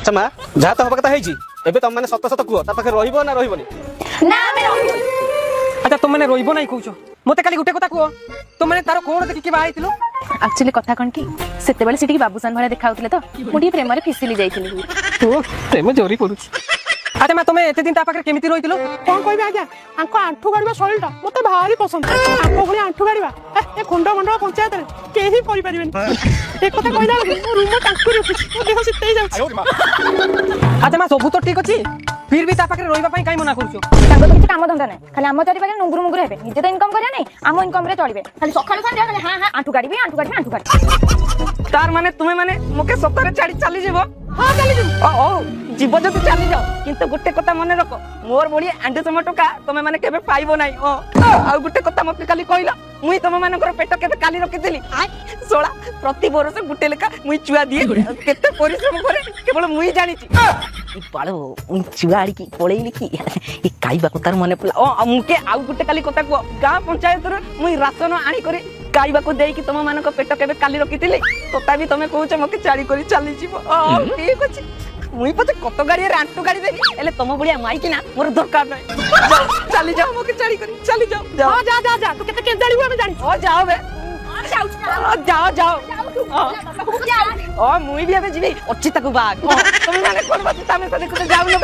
अच्छा माँ जहाँ तो हवा कथा है एबे तुम मैंने सत सत कह पाखे रहिबो ना रहिबोनी ना मैं रहबो। अच्छा तुम मैंने रोइबो नहीं कहूछ मते खाली गुटे कथा कह तुम मैंने तार कोण देखि के बाहाइतिलो एक्चुअली कथा कौन कि सेते बेले सिटी बाबूसान भाई देखाउतले तो मुडी प्रेम रे फिसिली जाइतिली। तो प्रेम जोरी करूछ। अच्छा मैं तुम्हें एते दिन ता पाखे केमिति रहितिलो कौन कहबे आज्ञा आंको आंठू गाड़वा शैलटा मते भारी पसंद आंको भली आंठू गाड़वा ए खंड मंडल पंचायत रे केही करि परिबेनी एक कथा कहला रूम टांकुरी उठिछ देह सितै जाउछ। अच्छा मैं सब तो ठीक अछि फिर भी ता पाखे रोइबा पई काई मना करूछ तांको तो किछ काम धंदा नै खाली हम चारि पाखे नुंगुर मुंगुर हेबे निजे तो इनकम करिया नै हम इनकम रे चलिबे खाली सखाळु संध्या खाली हां हां आंठू गाड़ीबे आंठू गाड़ीबे आंठू गाड़ी तार माने तुम्हें माने मोके सतरे छाड़ी चली जेबो हां चली जु ओ जीव जतु चली जाओ किंतु गुटे कथा मन रख मोर बड़ी आंडे टमाटो का तमे माने केबे पाइबो नाही ओ आ गुटे कथा मते खाली कहला मुई तमे मानकर पेट केबे काली रखितली सोळा प्रति बरस गुटे लेका मुई चुआ दिए केते परिश्रम करे केवल मुई जानि छि ई पाळो उन चुआड़ी की पळेइली की ई काईबा कथार मने पला ओ मुके आ गुटे खाली कथा को गां पंचायत रे मुई राशन आनी करे काईबा को देई कि तमे मानक पेट केबे काली रखितली तोता भी तमे कहूछ मके चाडी करी चली जिवो ठीक अछि मुई पते कत गाड़ी रांटू गाड़ी देबी एले तम बलिया माइकी ना मोर दरकार नै चली जाओ मके चाडी करी चली जाओ हां जा जा जा तू केते के जानिबो हम जानि ओ जाओ बे जाओ जाओ जाऊ ओ मुई भी अबे जीबी अच्छी तक बाग तुम माने कोन बात तमे से देखो जाऊ न